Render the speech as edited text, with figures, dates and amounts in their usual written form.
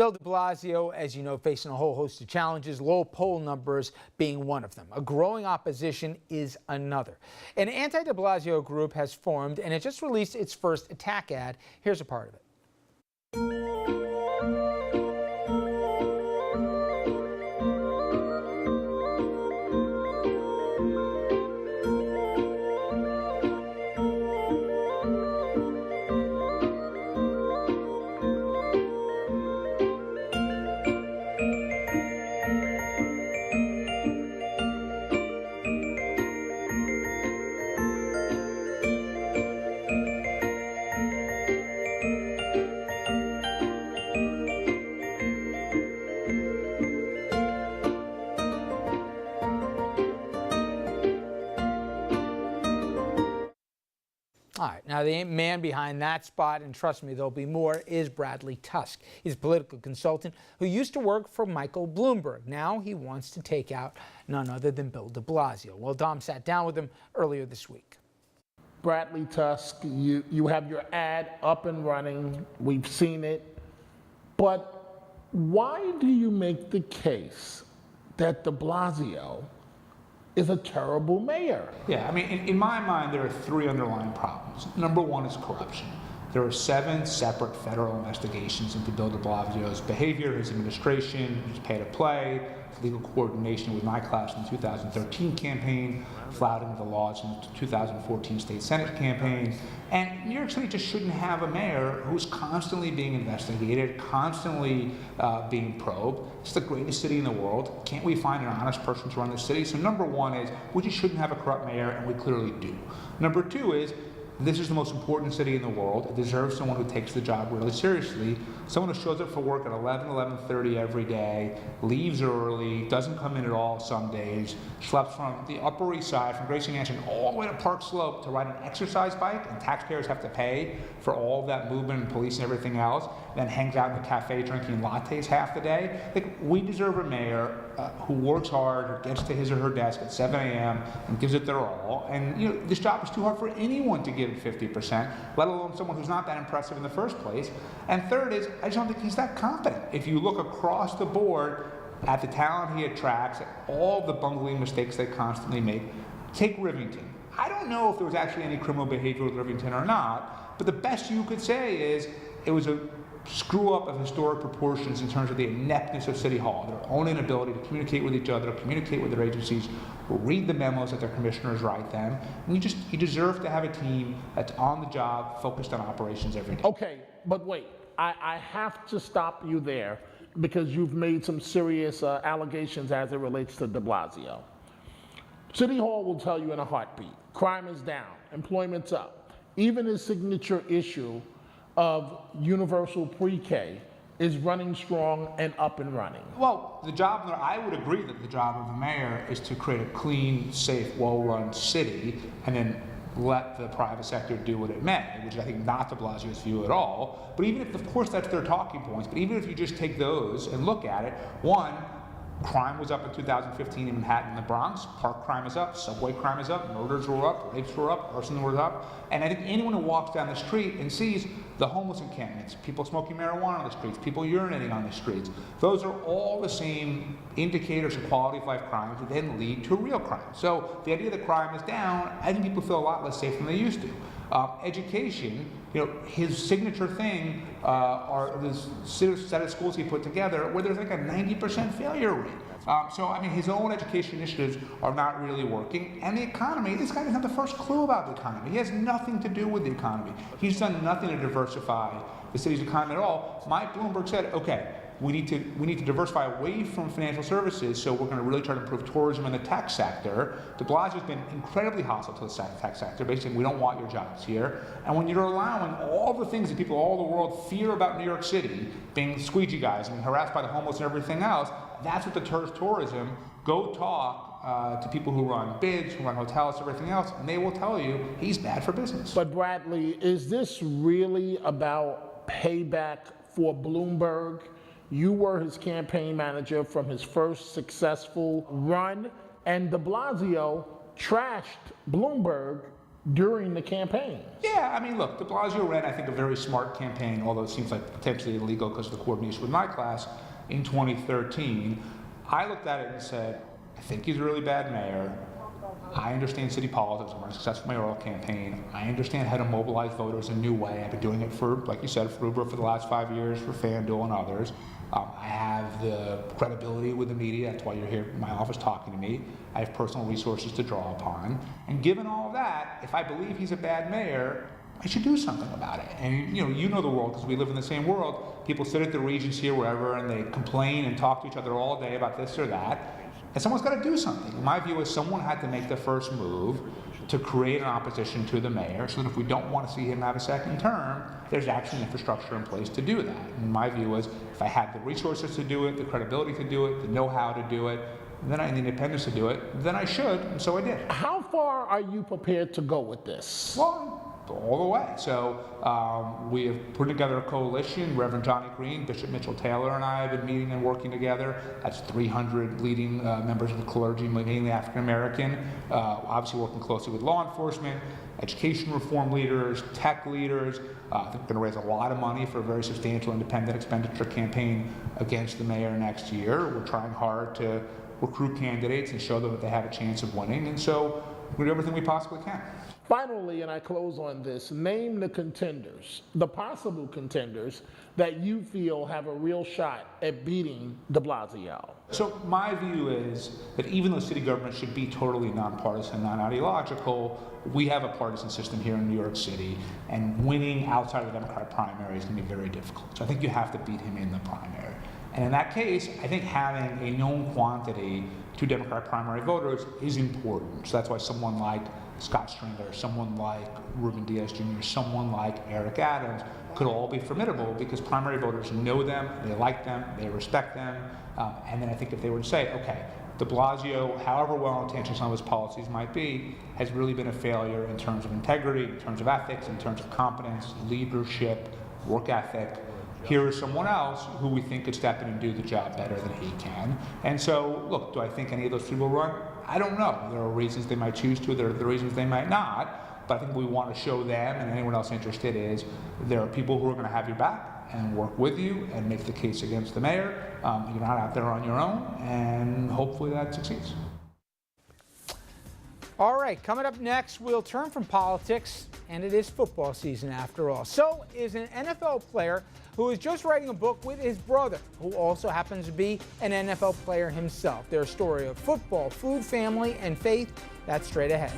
Bill de Blasio, as you know, facing a whole host of challenges, low poll numbers being one of them. A growing opposition is another. An anti-de Blasio group has formed, and it just released its first attack ad. Here's a part of it. All right, now the man behind that spot, and trust me, there'll be more, is Bradley Tusk. He's a political consultant who used to work for Michael Bloomberg. Now he wants to take out none other than Bill de Blasio. Well, Dom sat down with him earlier this week. Bradley Tusk, you have your ad up and running. We've seen it. But why do you make the case that de Blasio is a terrible mayor? Yeah, I mean, in my mind, there are three underlying problems. Number one is corruption. There are 7 separate federal investigations into Bill de Blasio's behavior, his administration, his pay-to-play, his legal coordination with my class in the 2013 campaign, flouting the laws in the 2014 state senate campaign. And New York City just shouldn't have a mayor who's constantly being investigated, constantly being probed. It's the greatest city in the world. Can't we find an honest person to run the city? So number one is, we just shouldn't have a corrupt mayor, and we clearly do. Number two is, this is the most important city in the world. It deserves someone who takes the job really seriously. Someone who shows up for work at 11:30 every day, leaves early, doesn't come in at all some days, schleps from the Upper East Side, from Gracie Mansion, all the way to Park Slope to ride an exercise bike, and taxpayers have to pay for all of that movement and police and everything else, then hangs out in the cafe drinking lattes half the day. Like, we deserve a mayor who works hard, who gets to his or her desk at 7 a.m. and gives it their all. And this job is too hard for anyone to give 50%, let alone someone who's not that impressive in the first place. And third is, I just don't think he's that competent. If you look across the board at the talent he attracts, at all the bungling mistakes they constantly make, take Rivington. I don't know if there was actually any criminal behavior with Rivington or not, but the best you could say is it was a screw up of historic proportions in terms of the ineptness of City Hall, their own inability to communicate with each other, communicate with their agencies, read the memos that their commissioners write them. And you deserve to have a team that's on the job, focused on operations every day. Okay, but wait, I have to stop you there because you've made some serious allegations as it relates to de Blasio. City Hall will tell you in a heartbeat, crime is down, employment's up. Even his signature issue of universal pre-K is running strong and up and running. Well, I would agree that the job of the mayor is to create a clean, safe, well-run city, and then let the private sector do what it may, which is, I think, not de Blasio's view at all. But even if, of course, that's their talking points, but even if you just take those and look at it, one, crime was up in 2015 in Manhattan and the Bronx. Park crime is up, subway crime is up, murders were up, rapes were up, arson was up. And I think anyone who walks down the street and sees the homeless encampments, people smoking marijuana on the streets, people urinating on the streets, those are all the same indicators of quality of life crimes that then lead to real crime. So the idea that crime is down, I think people feel a lot less safe than they used to. Education, his signature thing are this set of schools he put together where there's like a 90% failure rate. So, I mean, his own education initiatives are not really working. And the economy, this guy doesn't have the first clue about the economy. He has nothing to do with the economy. He's done nothing to diversify the city's economy at all. Mike Bloomberg said, okay, we need to diversify away from financial services, so we're going to really try to improve tourism and the tech sector. De Blasio's been incredibly hostile to the tech sector, basically we don't want your jobs here. And when you're allowing all the things that people all over the world fear about New York City, being squeegee guys and harassed by the homeless and everything else, that's what deters tourism. Go talk to people who run bids, who run hotels, everything else, and they will tell you he's bad for business. But Bradley, is this really about payback for Bloomberg? You were his campaign manager from his first successful run, and de Blasio trashed Bloomberg during the campaign. Yeah, I mean, look, de Blasio ran, I think, a very smart campaign, although it seems like potentially illegal because of the coordination with my class in 2013. I looked at it and said, I think he's a really bad mayor. I understand city politics. I'm a successful mayoral campaign. I understand how to mobilize voters in a new way. I've been doing it for, like you said, for Uber for the last 5 years, for FanDuel and others. I have the credibility with the media. That's why you're here in my office talking to me. I have personal resources to draw upon. And given all of that, if I believe he's a bad mayor, I should do something about it. And you know the world because we live in the same world. People sit at the Regency or wherever and they complain and talk to each other all day about this or that. And someone's got to do something. My view is someone had to make the first move to create an opposition to the mayor so that if we don't want to see him have a second term, there's actually infrastructure in place to do that. And my view is if I had the resources to do it, the credibility to do it, the know-how to do it, then I had the independence to do it, then I should, and so I did. How far are you prepared to go with this? Well, all the way. So we have put together a coalition. Reverend Johnny Green, Bishop Mitchell Taylor, and I have been meeting and working together. That's 300 leading members of the clergy, mainly African American, obviously working closely with law enforcement, education reform leaders, tech leaders. I think we're going to raise a lot of money for a very substantial independent expenditure campaign against the mayor next year. We're trying hard to recruit candidates and show them that they have a chance of winning. And so we're doing everything we possibly can. Finally, and I close on this, name the contenders, the possible contenders that you feel have a real shot at beating de Blasio. So my view is that even though city government should be totally nonpartisan, non-ideological, we have a partisan system here in New York City, and winning outside of the Democratic primary is going to be very difficult. So I think you have to beat him in the primary. And in that case, I think having a known quantity to Democratic primary voters is important. So that's why someone like Scott Stringer, someone like Ruben Diaz Jr., someone like Eric Adams could all be formidable because primary voters know them, they like them, they respect them. And then I think if they were to say, okay, de Blasio, however well-intentioned some of his policies might be, has really been a failure in terms of integrity, in terms of ethics, in terms of competence, leadership, work ethic. Here is someone else who we think could step in and do the job better than he can. And so, look, do I think any of those people will run? I don't know. There are reasons they might choose to, there are the reasons they might not. But I think we want to show them and anyone else interested is there are people who are going to have your back and work with you and make the case against the mayor. You're not out there on your own, and hopefully that succeeds. All right, coming up next, we'll turn from politics, and it is football season after all. So is an NFL player who is just writing a book with his brother, who also happens to be an NFL player himself. Their story of football, food, family, and faith, that's straight ahead.